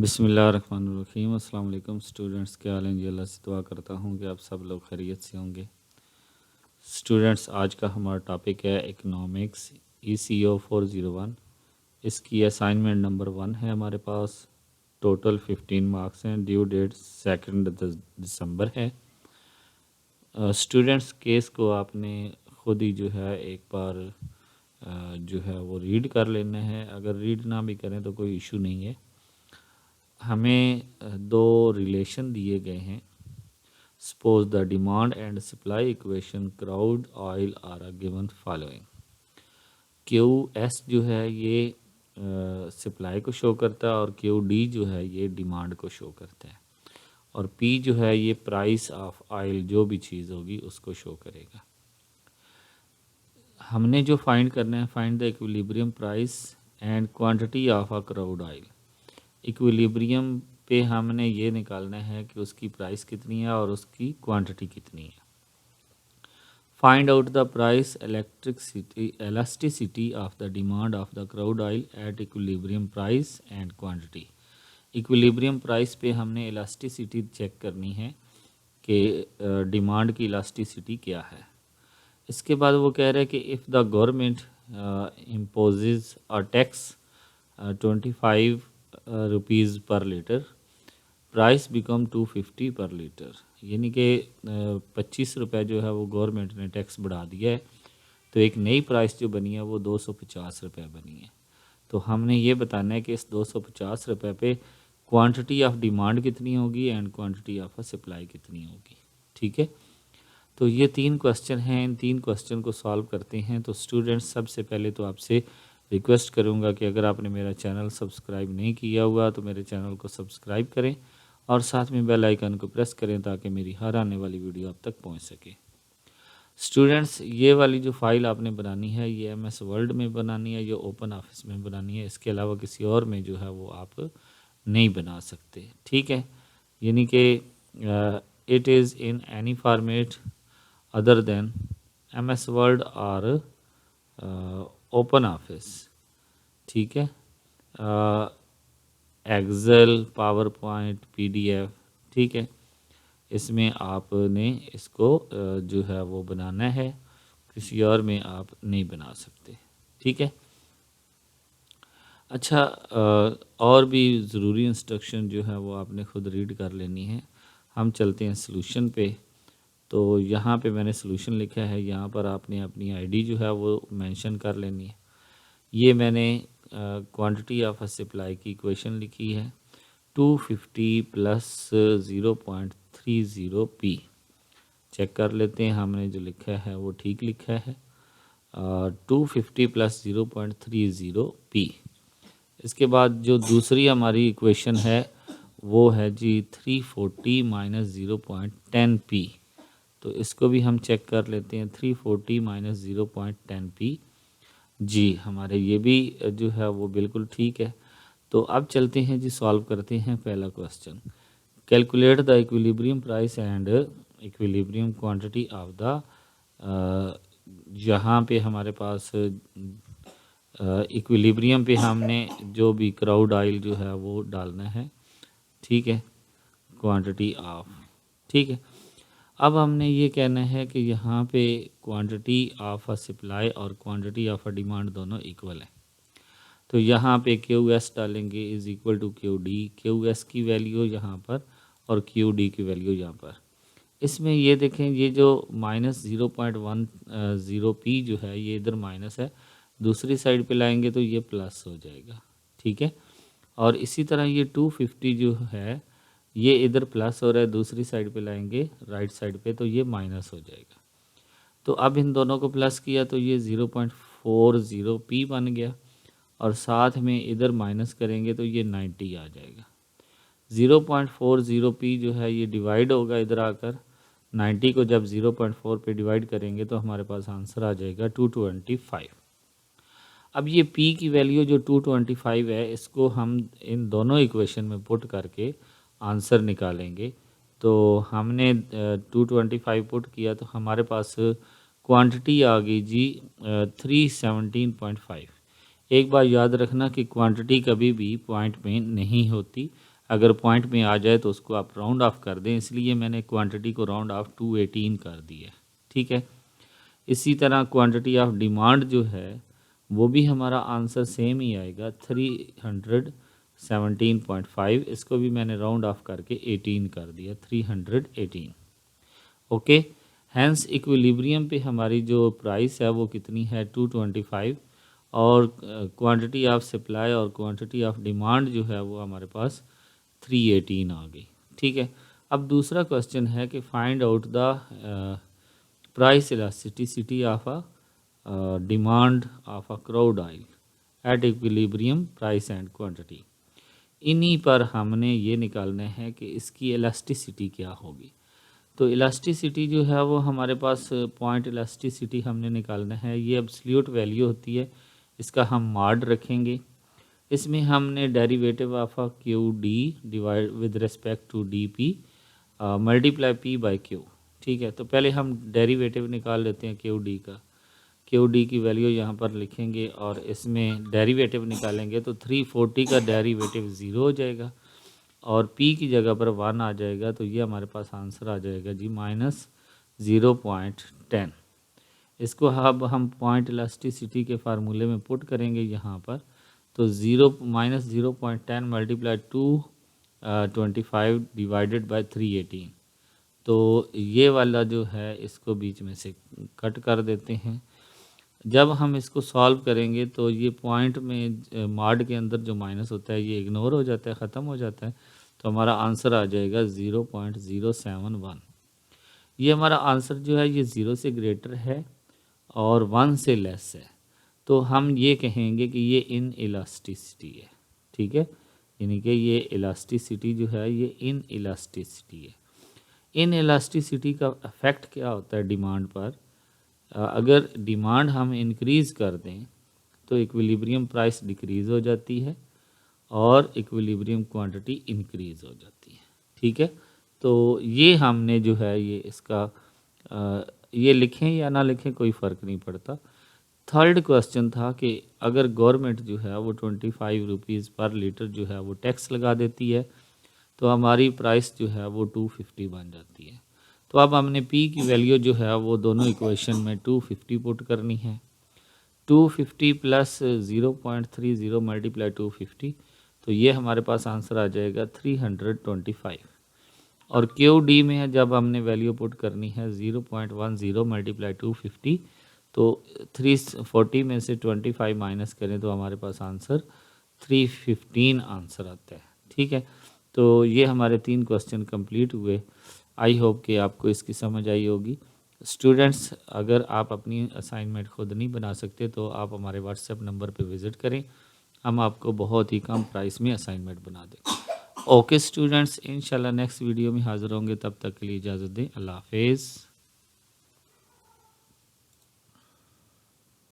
बिस्मिल्लाहिर्रहमानिर्रहीम। अस्सलाम वालेकुम स्टूडेंट्स, क्या हाल हैं जी। अल्लाह से दुआ करता हूँ कि आप सब लोग खैरियत से होंगे। स्टूडेंट्स, आज का हमारा टॉपिक है इकोनॉमिक्स ECO 401। इसकी असाइनमेंट नंबर 1 है हमारे पास। टोटल 15 मार्क्स हैं। ड्यू डेट 2 दिसंबर है। स्टूडेंट्स, केस को आपने ख़ुद ही जो है एक बार जो है वो रीड कर लेना है। अगर रीड ना भी करें तो कोई इशू नहीं है। हमें दो रिलेशन दिए गए हैं। Suppose the demand and supply equation crude oil are given following. QS जो है ये सप्लाई को शो करता है और QD जो है ये डिमांड को शो करता है, और P जो है ये प्राइस ऑफ ऑयल जो भी चीज़ होगी उसको शो करेगा। हमने जो फाइंड करना है, find the equilibrium price and quantity of a crowd oil. Equilibrium पे हमने ये निकालना है कि उसकी प्राइस कितनी है और उसकी क्वांटिटी कितनी है। Find out the price elasticity of the demand of the crowd oil at equilibrium price and quantity. Equilibrium price पे हमने इलास्टिसिटी चेक करनी है कि डिमांड की इलास्टिसिटी क्या है। इसके बाद वो कह रहे हैं कि if the government imposes a tax 25 rupees पर लीटर, प्राइस बिकम 250 पर लीटर। यानी कि 25 रुपये जो है वो गवर्नमेंट ने टैक्स बढ़ा दिया है, तो एक नई प्राइस जो बनी है वो 250 रुपये बनी है। तो हमने ये बताना है कि इस 250 रुपये पे क्वांटिटी ऑफ डिमांड कितनी होगी and quantity of uh supply कितनी होगी। ठीक है, तो ये 3 क्वेश्चन हैं। इन 3 क्वेश्चन को सॉल्व करते हैं। तो स्टूडेंट्स, सबसे पहले तो आपसे रिक्वेस्ट करूंगा कि अगर आपने मेरा चैनल सब्सक्राइब नहीं किया हुआ तो मेरे चैनल को सब्सक्राइब करें और साथ में बेल आइकन को प्रेस करें ताकि मेरी हर आने वाली वीडियो आप तक पहुंच सके। स्टूडेंट्स, ये वाली जो फाइल आपने बनानी है ये MS वर्ड में बनानी है, ये ओपन ऑफिस में बनानी है। इसके अलावा किसी और में जो है वो आप नहीं बना सकते। ठीक है, यानी कि it is in any format other than MS word और ओपन ऑफिस। ठीक है, एक्सेल, पावर पॉइंट, PDF। ठीक है, इसमें आपने इसको जो है वो बनाना है, किसी और में आप नहीं बना सकते। ठीक है, अच्छा, और भी ज़रूरी इंस्ट्रक्शन जो है वो आपने ख़ुद रीड कर लेनी है। हम चलते हैं सॉल्यूशन पे। तो यहाँ पे मैंने सॉल्यूशन लिखा है, यहाँ पर आपने अपनी ID जो है वो मेंशन कर लेनी है। ये मैंने क्वांटिटी ऑफ अ सप्लाई की इक्वेशन लिखी है 250 प्लस 0.30 P। चेक कर लेते हैं हमने जो लिखा है वो ठीक लिखा है। 250 प्लस 0.30 P। इसके बाद जो दूसरी हमारी इक्वेशन है वो है जी 340 माइनस 0.10 P। तो इसको भी हम चेक कर लेते हैं। 340 माइनस 0.10 P जी, हमारे ये भी जो है वो बिल्कुल ठीक है। तो अब चलते हैं जी, सॉल्व करते हैं पहला question. Calculate the equilibrium price and equilibrium quantity of the, यहाँ पे हमारे पास इक्विलिब्रियम पे हमने जो भी क्राउड ऑयल जो है वो डालना है। ठीक है, क्वांटिटी ऑफ। ठीक है, अब हमने ये कहना है कि यहाँ पे क्वांटिटी ऑफ अ सप्लाई और क्वांटिटी ऑफ अ डिमांड दोनों इक्वल है। तो यहाँ पे QS डालेंगे is equal to QD। QS की वैल्यू यहाँ पर और QD की वैल्यू यहाँ पर। इसमें ये देखें, ये जो माइनस 0.10 P जो है ये इधर माइनस है, दूसरी साइड पे लाएंगे तो ये प्लस हो जाएगा। ठीक है, और इसी तरह ये 250 जो है ये इधर प्लस हो रहा है, दूसरी साइड पे लाएंगे राइट साइड पे तो ये माइनस हो जाएगा। तो अब इन दोनों को प्लस किया तो ये 0.40 P बन गया, और साथ में इधर माइनस करेंगे तो ये 90 आ जाएगा। 0.40 P जो है ये डिवाइड होगा इधर आकर, 90 को जब 0.4 पे डिवाइड करेंगे तो हमारे पास आंसर आ जाएगा 225। अब ये P की वैल्यू जो 225 है इसको हम इन दोनों इक्वेशन में पुट करके आंसर निकालेंगे। तो हमने 225 पुट किया तो हमारे पास क्वांटिटी आ गई जी 317.5। एक बार याद रखना कि क्वांटिटी कभी भी पॉइंट में नहीं होती, अगर पॉइंट में आ जाए तो उसको आप राउंड ऑफ कर दें, इसलिए मैंने क्वांटिटी को राउंड ऑफ 218 कर दी है। ठीक है, इसी तरह क्वांटिटी ऑफ डिमांड जो है वो भी हमारा आंसर सेम ही आएगा 317.5, इसको भी मैंने राउंड ऑफ करके 18 कर दिया 318। ओके, हैंस इक्विलिब्रियम पे हमारी जो प्राइस है वो कितनी है 225, और क्वांटिटी ऑफ सप्लाई और क्वांटिटी ऑफ डिमांड जो है वो हमारे पास 318 आ गई। ठीक है, अब दूसरा क्वेश्चन है कि find out the price elasticity of uh demand of a crude oil at equilibrium price and quantity. इन्हीं पर हमने ये निकालना है कि इसकी इलास्टिसिटी क्या होगी। तो इलास्टिसिटी जो है वो हमारे पास पॉइंट इलास्टिसिटी हमने निकालना है, ये एब्सोल्यूट वैल्यू होती है, इसका हम मॉड रखेंगे। इसमें हमने derivative of a Q D divide with respect to D P multiply P by Q. ठीक है, तो पहले हम डेरिवेटिव निकाल लेते हैं क्यू डी का। क्यू डी की वैल्यू यहाँ पर लिखेंगे और इसमें डेरिवेटिव निकालेंगे तो 340 का डेरिवेटिव 0 हो जाएगा और p की जगह पर 1 आ जाएगा, तो ये हमारे पास आंसर आ जाएगा जी -0.10। इसको अब हम पॉइंट इलास्टिसिटी के फार्मूले में पुट करेंगे यहाँ पर, तो -0.10 मल्टीप्लाई 225 डिवाइडेड बाय 318, तो ये वाला जो है इसको बीच में से कट कर देते हैं। जब हम इसको सॉल्व करेंगे तो ये पॉइंट में मॉड के अंदर जो माइनस होता है ये इग्नोर हो जाता है, ख़त्म हो जाता है, तो हमारा आंसर आ जाएगा 0.071। ये हमारा आंसर जो है ये 0 से ग्रेटर है और 1 से लेस है, तो हम ये कहेंगे कि ये इन इलास्टिसिटी है। ठीक है, यानी कि ये इलास्टिसिटी जो है ये इन इलास्टिसिटी है। इन इलास्टिसिटी का इफ़ेक्ट क्या होता है डिमांड पर, अगर डिमांड हम इंक्रीज़ कर दें तो इक्विलिब्रियम प्राइस डिक्रीज़ हो जाती है और इक्विलिब्रियम क्वांटिटी इंक्रीज़ हो जाती है। ठीक है, तो ये हमने जो है ये इसका ये लिखें या ना लिखें कोई फ़र्क नहीं पड़ता। थर्ड क्वेश्चन था कि अगर गवर्नमेंट जो है वो 25 रुपीज़ पर लीटर जो है वो टैक्स लगा देती है तो हमारी प्राइस जो है वो 250 बन जाती है। तो अब हमने p की वैल्यू जो है वो दोनों इक्वेशन में 250 पुट करनी है। 250 प्लस 0.30 मल्टीप्लाई 250, तो ये हमारे पास आंसर आ जाएगा 325। और क्यू डी में जब हमने वैल्यू पुट करनी है 0.10 मल्टीप्लाई 250, तो 340 में से 25 माइनस करें तो हमारे पास आंसर 315 आंसर आता है। ठीक है, तो ये हमारे 3 क्वेश्चन कंप्लीट हुए। आई होप कि आपको इसकी समझ आई होगी। स्टूडेंट्स, अगर आप अपनी असाइनमेंट खुद नहीं बना सकते तो आप हमारे व्हाट्सएप नंबर पे विज़िट करें, हम आपको बहुत ही कम प्राइस में असाइनमेंट बना देंगे। ओके स्टूडेंट्स, इंशाल्लाह नेक्स्ट वीडियो में हाज़िर होंगे, तब तक के लिए इजाज़त दें। अल्लाह हाफिज़।